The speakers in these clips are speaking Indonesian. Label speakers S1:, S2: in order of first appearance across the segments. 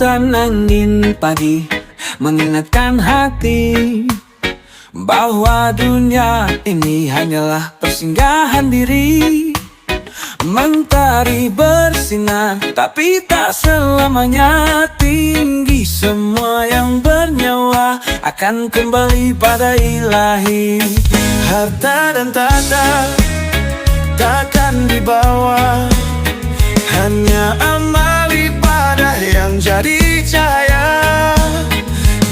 S1: hembusan angin pagi mengingatkan hati bahwa dunia ini hanyalah persinggahan diri. Mentari bersinar tapi tak selamanya tinggi. Semua yang bernyawa akan kembali pada ilahi. Harta dan tahta takkan dibawa, hanya amal ibadah yang jadi cahaya.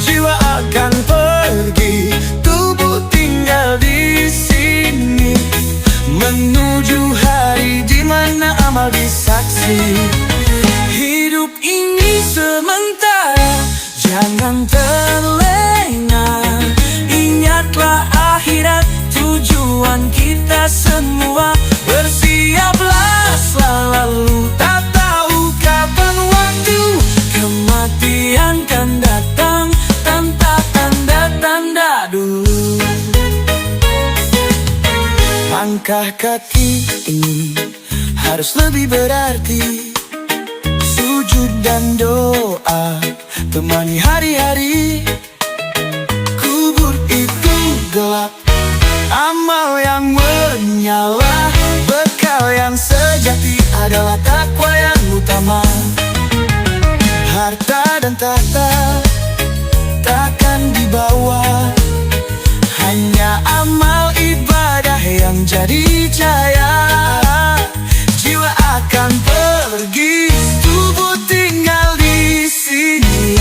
S1: Jiwa akan pergi, tubuh tinggal di sini, menuju hari di mana amal disaksi. Hidup ini sementara, jangan terlena. Ingatlah akhirat, tujuan kita semua. Bersiaplah selalu, tak tahu kapan waktu kematian kan datang tanpa tanda-tanda dulu. Langkah kaki ini harus lebih berarti. Sujud dan doa temani hari-hari. Kubur itu gelap, amal yang menyala. Bekal yang sejati adalah takwa yang utama. Harta dan tahta takkan dibawa, hanya amal ibadah yang jadi cahaya. Jiwa akan pergi, tubuh tinggal di sini,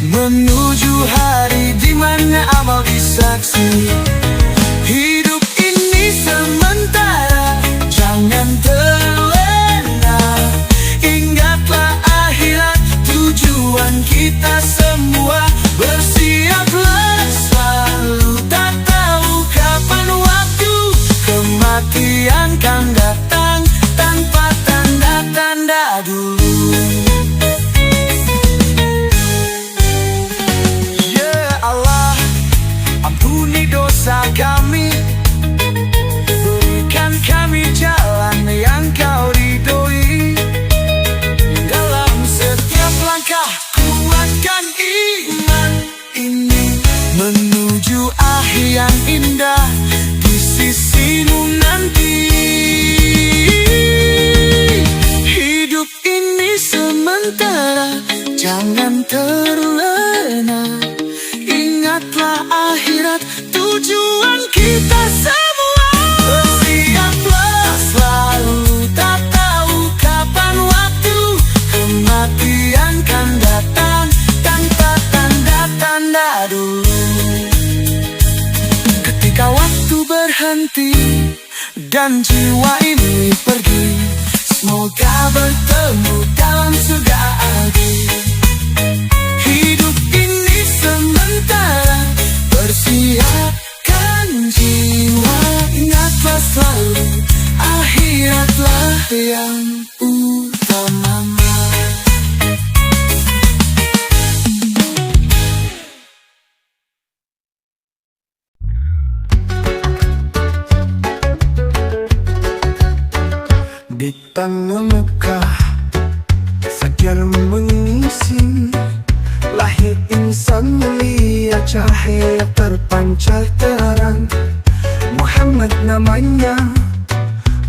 S1: menuju hari di mana amal disaksi. Hidup ini sementara, jangan terlena. Ingatlah akhirat, tujuan kita semua. Bersiaplah selalu, tak tahu kapan waktu kematian kan datang tanpa tanda-tanda dulu. Ya Allah, ampuni dosa kami, berikan kami jalan yang Kau ridhoi. Dalam setiap langkah kuatkan iman ini, menuju akhir yang indah di sisimu nanti. Hidup ini sementara, jangan terlena. Ingatlah akhirat, tujuan kita semua. Bersiaplah selalu, tak tahu kapan waktu kematian kan datang tanpa tanda-tanda dulu. Ketika waktu berhenti dan jiwa ini pergi, semoga bertemu dalam surga abadi. Hidup ini sementara, bersiapkan jiwa. Ingatlah selalu, akhiratlah yang utama.
S2: Di tanah Mekah, fajar menyingsing. Lahir insan mulia, cahaya terpancar terang. Muhammad namanya,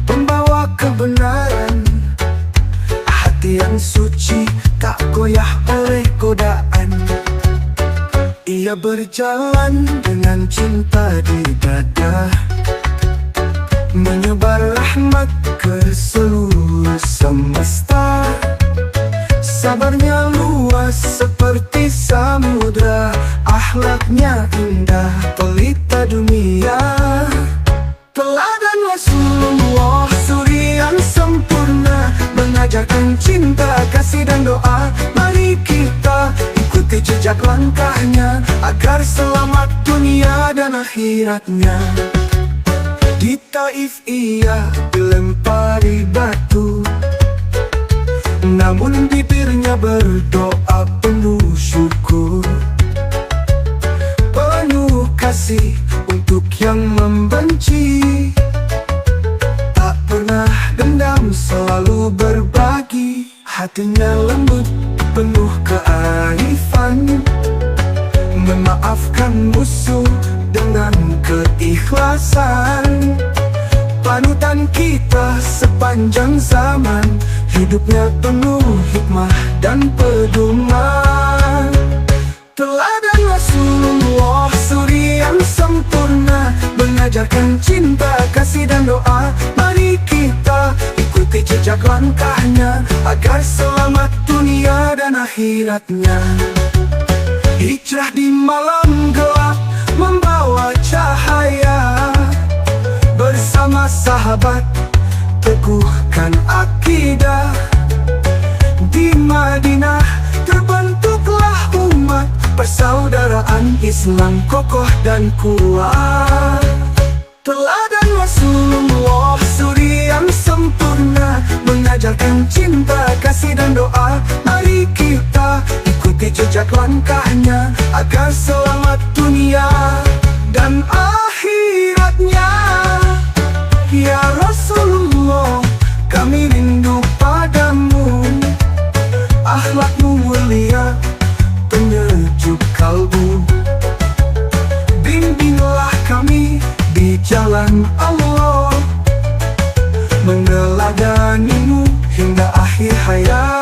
S2: pembawa kebenaran. Hati yang suci, tak goyah oleh godaan. Ia berjalan dengan cinta di dada, menyebar rahmat ke seluruh semesta. Sabarnya luas seperti samudra, akhlaknya indah pelita dunia. Teladan Rasulullah, suri yang sempurna, mengajarkan cinta, kasih dan doa. Mari kita ikuti jejak langkahnya, agar selamat dunia dan akhiratnya. Di Taif ia dilempari batu, namun bibirnya berdoa penuh syukur. Penuh kasih untuk yang membenci, tak pernah dendam, selalu berbagi. Hatinya lembut, penuh kasih. kalahkan musuh dengan keikhlasan. Panutan kita sepanjang zaman, hidupnya penuh hikmah dan pedoman. Teladan Rasulullah, suri yang sempurna, mengajarkan cinta, kasih dan doa. Mari kita ikuti jejak langkahnya, agar selamat dunia dan akhiratnya. Hijrah di malam gelap, membawa cahaya. Bersama sahabat, teguhkan akidah. Di Madinah terbentuklah umat, persaudaraan Islam kokoh dan kuat. Teladan Rasulullah, suri yang sempurna, mengajarkan cinta, kasih dan doa. Mari kita ikuti jejak langkahnya, agar selamat dunia dan akhiratnya. Ya Rasulullah, kami rindu padamu. Akhlakmu mulia, penyejuk kalbu. Bimbinglah kami di jalan Allah, meneladanimu hingga akhir hayat.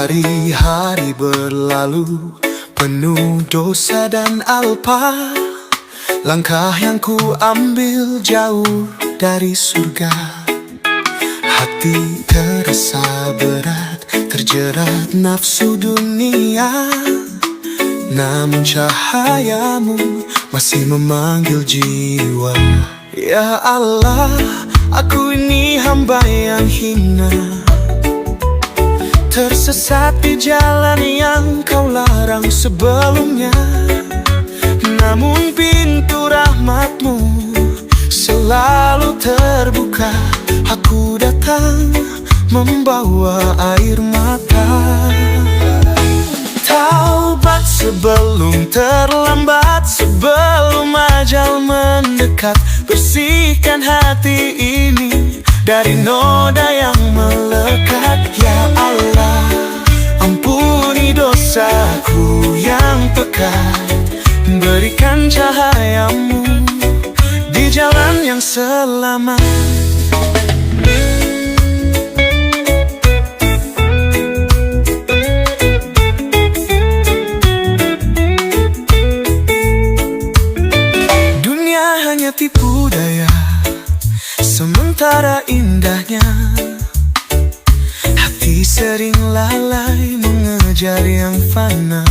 S2: Hari-hari berlalu penuh dosa dan alpa. Langkah yang ku ambil jauh dari surga. Hati terasa berat, terjerat nafsu dunia. Namun cahayamu masih memanggil jiwa. Ya Allah, aku ini hamba yang hina, tersesat di jalan yang kau larang sebelumnya. Namun pintu rahmatmu selalu terbuka. Aku datang membawa air mata. Taubat sebelum terlambat, sebelum ajal mendekat. Bersihkan hati ini dari noda yang melekat. Ya Allah, ampuni dosaku yang pekat. Berikan cahayamu di jalan yang selamat. Dunia hanya tipu daya, sementara indahnya hati sering lalai mengejar yang fana.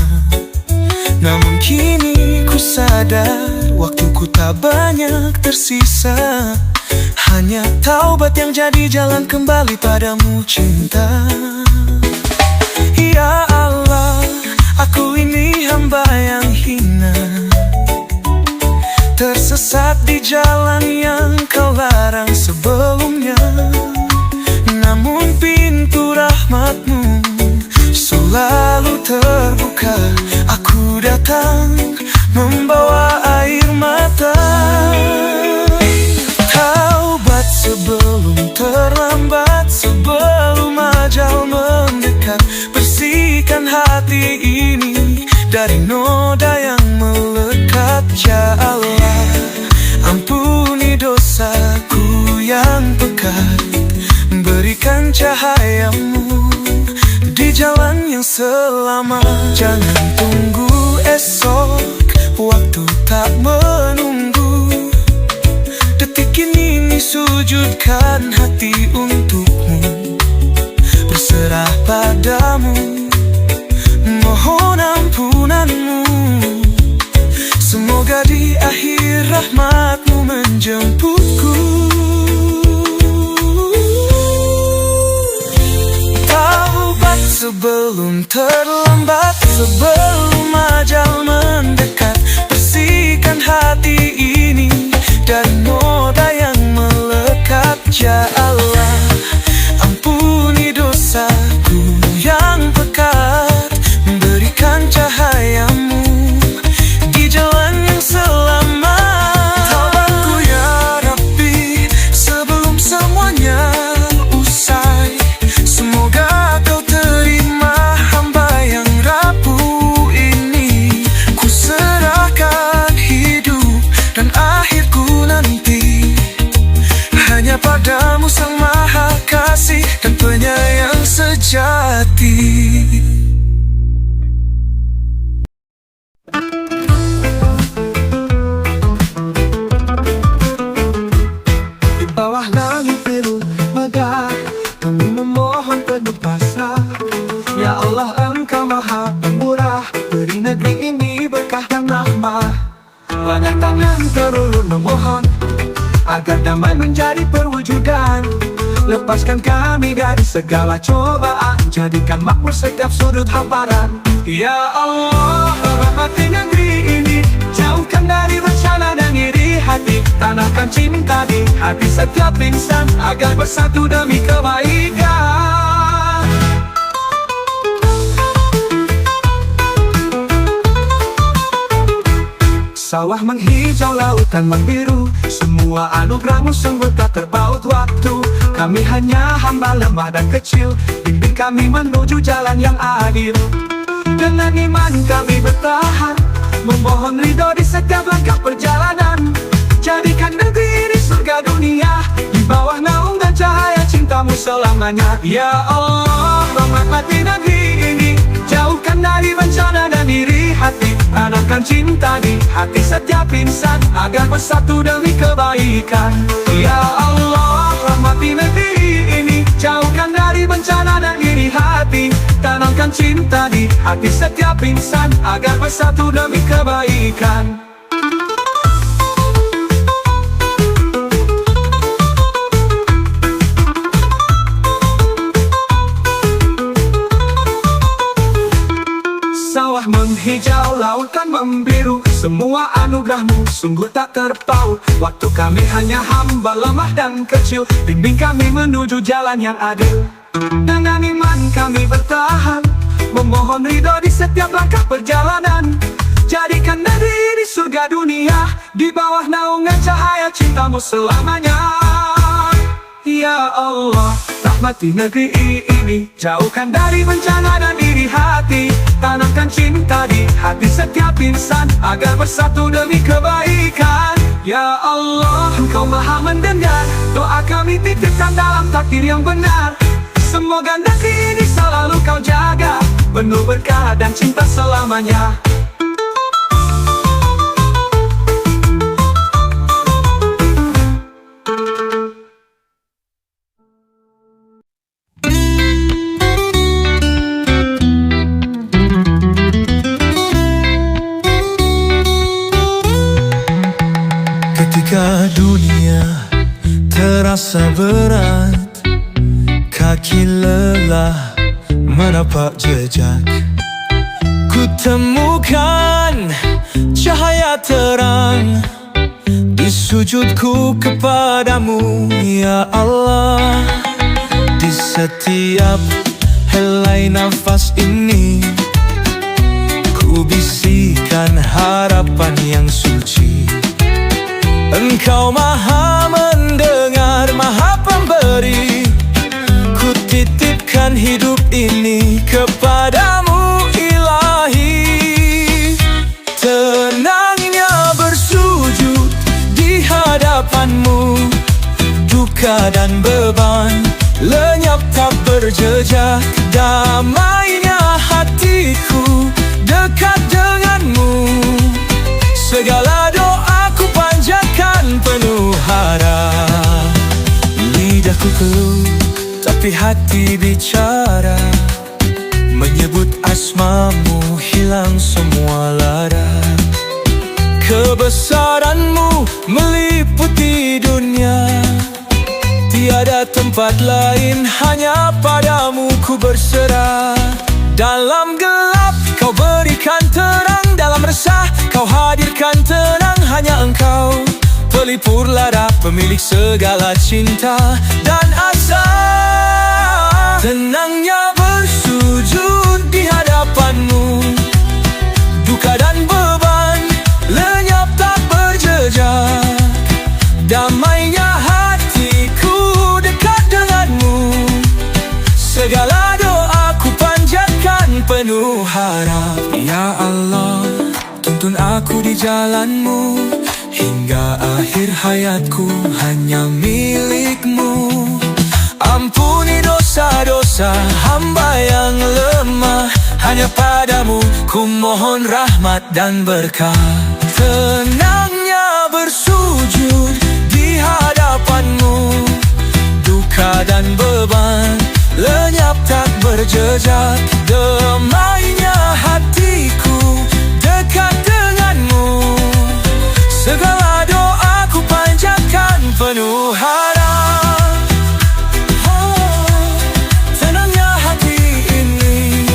S2: Namun kini ku sadar, waktuku tak banyak tersisa. Hanya taubat yang jadi jalan kembali padamu cinta. Ya Allah, aku ini hamba yang hina, tersesat di jalan yang kau larang sebelumnya. Namun pintu rahmatmu selalu terbuka. Aku datang membawa air mata. Taubat sebelum terlambat, sebelum ajal mendekat. Bersihkan hati ini dari noda yang melekat. Ya Allah, ampuni dosaku yang pekat. Berikan cahayamu di jalan yang selamat. Jangan tunggu esok, waktu tak menunggu. Detik ini sujudkan hati untukmu. Berserah padamu, mohon ampunanmu. Semoga di akhir rahmatmu menjemputku. Taubat sebelum terlambat, sebelum ajal mendekat. Bersihkan hati ini dari noda yang melekat. Ya Allah, ampuni dosaku yang pekat, berikan cahayamu di jalan yang selamat. Taubatku ya Rabbi, sebelum semuanya usai, semoga kau terima hamba yang rapuh ini. Ku serahkan hidup dan akhirku nanti hanya padamu Sang Maha Kasih dan Penyayang sejati. Di bawah langit biru megah, kami memohon penuh pasrah. Ya Allah, Engkau Maha Pemurah, beri negeri ini berkah dan rahmah. Banyak tangan terulur memohon agar damai menjadi perwujudan. Lepaskan kami dari segala cobaan, jadikan makmur setiap sudut hamparan. Ya Allah, rahmati negeri ini, jauhkan dari bencana dan iri hati. Tanamkan cinta di hati setiap insan agar bersatu demi kebaikan. Sawah menghijau, lautan membiru, semua anugerahmu sungguh tak terpaut waktu. Kami hanya hamba lemah dan kecil, bimbing kami menuju jalan yang adil. Dengan iman kami bertahan, memohon ridho di setiap langkah perjalanan. Jadikan negeri ini surga dunia, di bawah naungan cahaya cintamu selamanya. Ya Allah, rahmati negeri ini, jauhkan dari bencana dan iri hati. Tanamkan cinta di hati setiap insan agar bersatu demi kebaikan. Ya Allah, rahmati negeri ini, jauhkan dari bencana dan iri hati. Tanamkan cinta di hati setiap insan agar bersatu demi kebaikan. Sawah menghijau, lautan membiru, semua anugerahmu sungguh tak terpaut. Waktu kami hanya hamba lemah dan kecil, bimbing kami menuju jalan yang adil. Dengan iman kami bertahan, memohon ridho di setiap langkah perjalanan. Jadikan negeri ini surga dunia, di bawah naungan cahaya cintamu selamanya. Ya Allah, rahmati negeri ini, jauhkan dari bencana dan iri hati. Tanamkan cinta di hati setiap insan agar bersatu demi kebaikan. Ya Allah, Engkau Maha mendengar, doa kami titipkan dalam takdir yang benar. Semoga negeri ini selalu Kau jaga, penuh berkah dan cinta selamanya. Ketika dunia terasa berat, kaki lelah menapak jejak, ku temukan cahaya terang di sujudku kepadamu. Ya Allah, di setiap helai nafas ini, ku bisikan harapan yang suci. Engkau Maha mendengar, Maha pemberi, ku titipkan hidup ini kepadamu Ilahi. Tenangnya bersujud di hadapanmu, duka dan beban lenyap tak berjejak. Damainya hatiku dekat denganmu, segala doaku panjatkan penuh harap. Lidahku keluh tapi hati bicara, menyebut asmamu hilang semua lara. Kebesaranmu meliputi dunia, tiada tempat lain, hanya padamu ku berserah. Dalam gelap Kau berikan terang, dalam resah Kau hadirkan tenang. Hanya Engkau
S1: pelipur lara, pemilik segala cinta dan asa. Tenangnya bersujud di hadapanmu, duka dan beban lenyap tak berjejak. Damainya hatiku dekat denganmu, segala doa ku panjatkan penuh harap. Ya Allah, tuntun aku di jalanmu, hingga akhir hayatku hanya milikmu. Ampuni dosa-dosa hamba yang lemah, hanya padamu ku mohon rahmat dan berkah. Tenangnya bersujud di hadapanmu, duka dan beban lenyap tak berjejak. Damainya hatiku dekat denganmu, segala doa ku panjatkan penuh harap. Tenangnya hati ini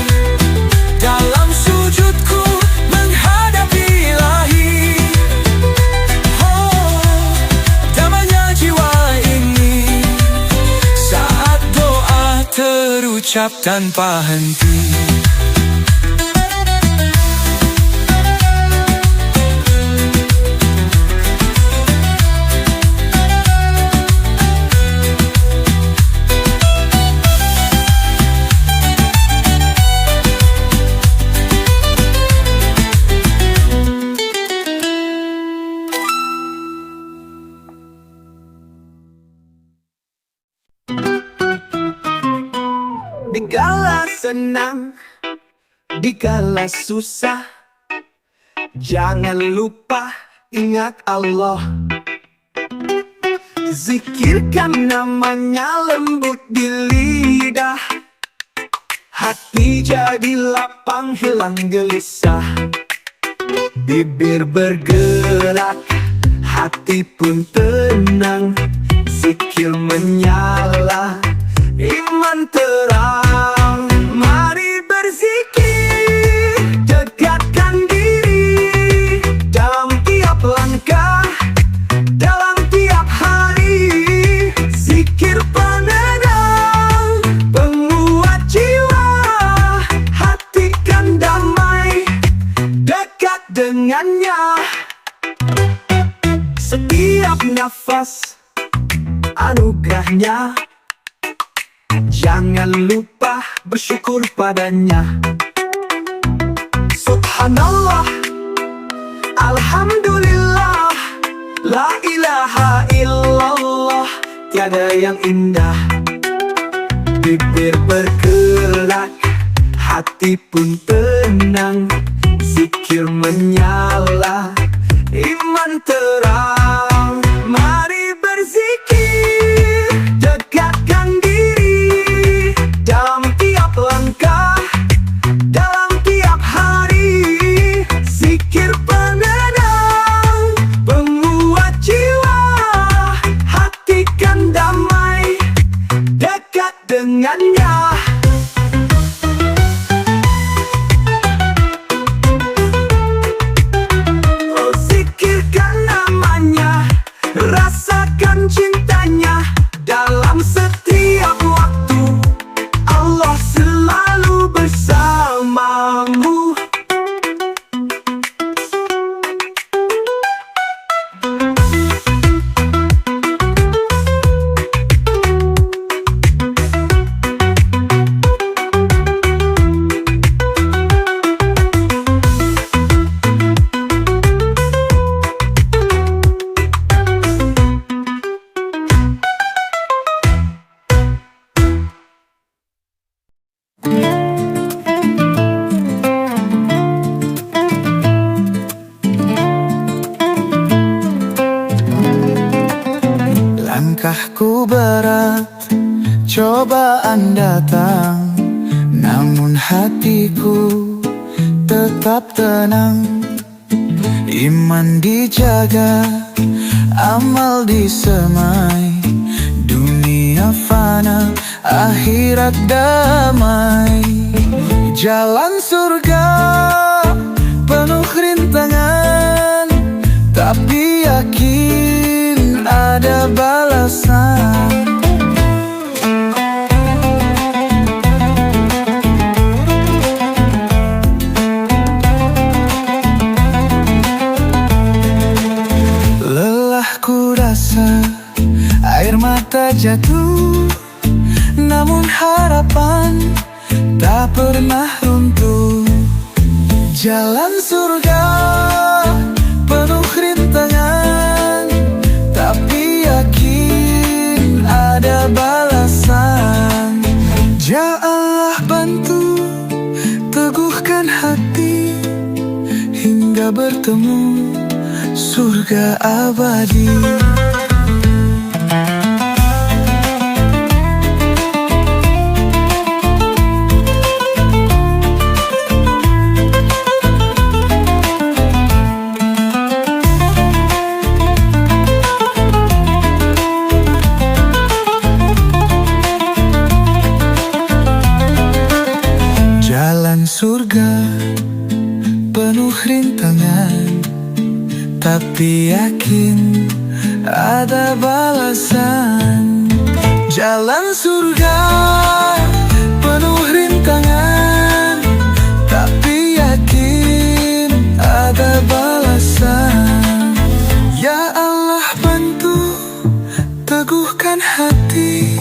S1: dalam sujudku menghadapi ilahi. Damainya jiwa ini saat doa terucap tanpa henti.
S2: Dikala senang, dikala susah, jangan lupa ingat Allah. Zikirkan namanya lembut di lidah, hati jadi lapang hilang gelisah. Bibir bergerak, hati pun tenang, zikir menyala, iman terang. Mari berzikir, dekatkan diri dalam tiap langkah, dalam tiap hari. Zikir penenang, penguat jiwa, hati kan damai dekat dengannya. Setiap nafas anugerahnya, jangan lupa bersyukur padanya. Subhanallah, alhamdulillah, la ilaha illallah, tiada yang indah. Bibir bergerak, hati pun tenang, zikir menyala, iman terang. Mari berzikir, dekatkan diri dalam tiap langkah, dalam tiap hari. Zikir penenang, penguat jiwa, hati kan damai dekat dengannya. Oh, zikirkan namanya, rasakan cintanya dalam setiap waktu. Allah selalu bersamamu.
S1: Langkahku berat, cobaan datang, namun hatiku tetap tenang. Iman dijaga, amal disemai, dunia fana, akhirat damai. Jalan surga penuh rintangan, tapi yakin ada balasan. Lelah ku rasa air mata jatuh, namun harapan tak pernah runtuh. Jalan surga penuh rintangan, tapi yakin ada balasan. Ya Allah bantu teguhkan hati hingga bertemu surga abadi. Jalan surga penuh rintangan, tapi yakin ada balasan. Jalan surga penuh rintangan, tapi yakin ada balasan. Ya Allah bantu teguhkan hati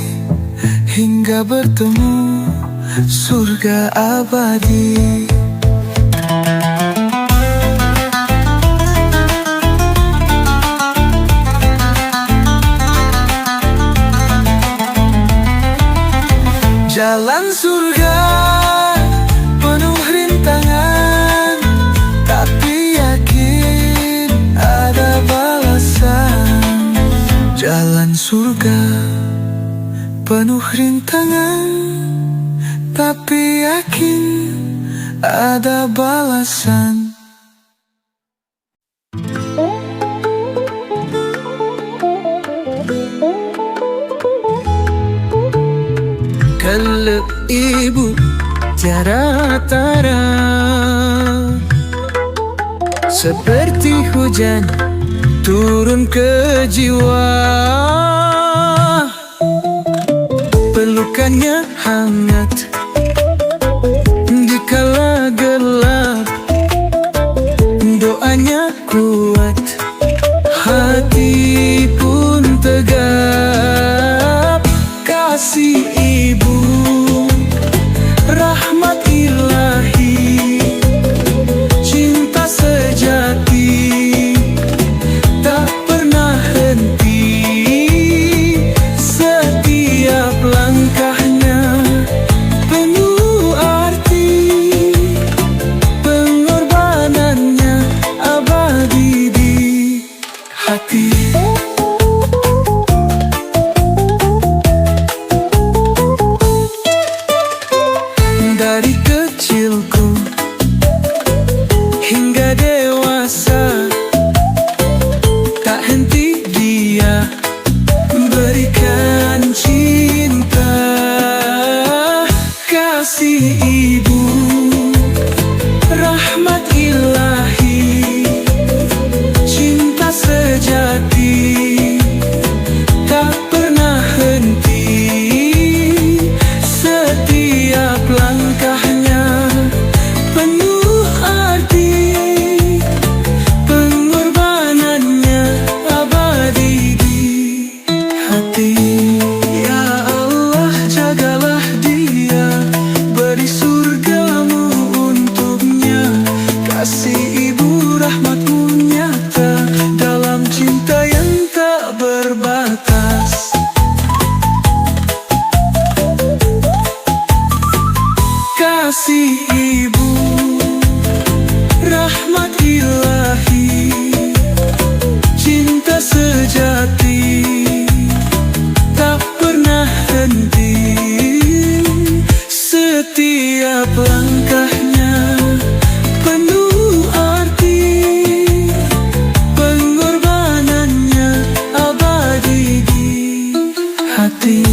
S1: hingga bertemu surga abadi. Jalan surga penuh rintangan, tapi yakin ada balasan. Jalan surga penuh rintangan, tapi yakin ada balasan. Kalau ibu tiada tara, seperti hujan turun ke jiwa. Pelukannya hangat dikala gelap, doanya kuat, hati pun tegap. Kasih ibu rahmat ilahi, cinta sejati tak pernah henti. Setiap langkahnya penuh arti, pengorbanannya abadi di hati. Dari kecilku hingga dewasa, tak henti dia berikan cinta. Kasih ibu rahmat ilahi, cinta sejati tak pernah henti. Setiap langkahnya penuh arti, pengorbanannya abadi di hati. Ya Allah jagalah dia, beri surgamu untuknya. Kasih ibu rahmatmu nyata dalam cinta yang tak berbatas. Kasih ibu rahmat ilahi, cinta sejati tak pernah henti. Setiap langkahnya penuh arti, pengorbanannya abadi di hati.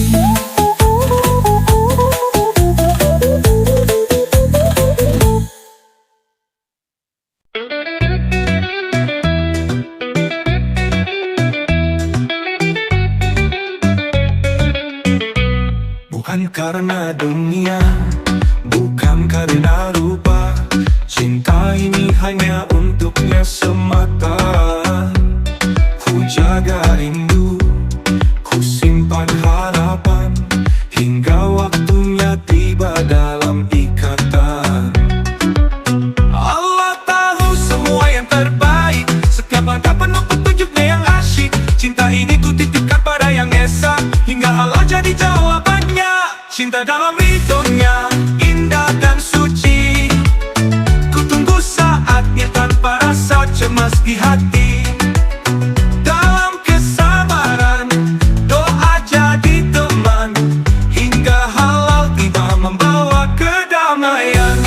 S2: Bukan karena dunia, bukan karena rupa, cinta ini hanya untuknya semata. Ku jaga rindu, ku simpan harapan, hingga waktunya tiba dalam ikatan. Allah tahu semua yang terbaik, setiap langkah penuh petunjuknya yang asyik. Cinta ini ku titipkan pada yang esa, hingga Allah jadi jawabannya. Cinta dalam ridhonya, indah dan suci. Ku tunggu saatnya tanpa rasa cemas di hati. Dalam kesabaran, doa jadi teman, hingga halal tiba membawa kedamaian.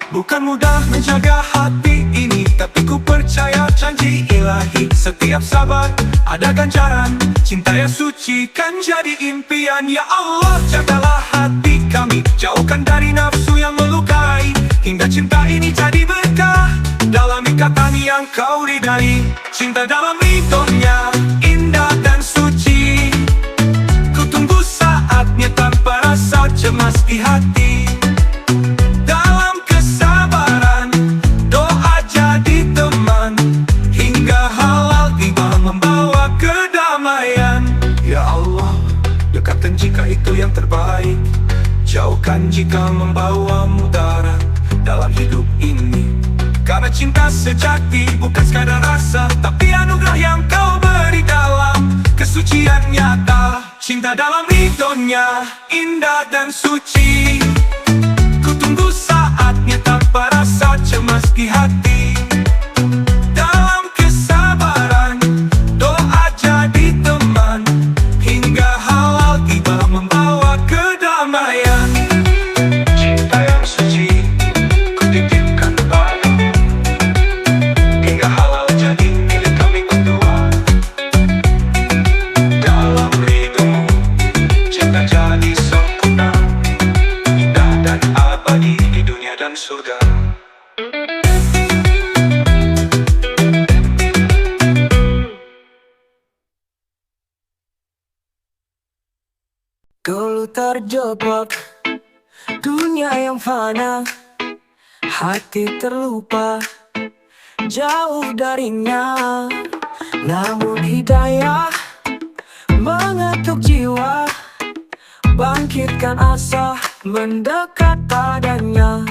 S2: Bukan mudah menjaga hati ini, tapi ku percaya janji ilahi. Setiap sabar ada ganjaran, cinta yang suci kan jadi impian. Ya Allah, jagalah hati kami, jauhkan dari nafsu yang melukai, hingga cinta ini jadi berkah dalam ikatan yang kau ridai. Cinta dalam ridhonya, indah dan suci. Ku tunggu saatnya tanpa rasa cemas di hati. Dalam kesabaran, doa jadi teman, hingga halal tiba membawa kedamaian. Ya Allah, dekatkan jika itu yang terbaik, jauhkan jika membawa mudarat dalam hidup ini. Karena cinta sejati bukan sekadar rasa, tapi anugerah yang kau beri dalam kesucian nyata. Cinta dalam ridhonya, indah dan suci. Ku tunggu saatnya tanpa rasa cemas di hati. Dalam kesabaran, doa jadi teman, hingga halal tiba membawa kedamaian. Cinta yang suci, ku titipkan padamu, hingga halal jadi milik kami berdua. Dalam ridhomu, cinta jadi sempurna, indah dan abadi di dunia dan surga.
S3: Dulu terjebak dunia yang fana, hati terlupa jauh darinya. Namun hidayah mengetuk jiwa, bangkitkan asa mendekat padanya.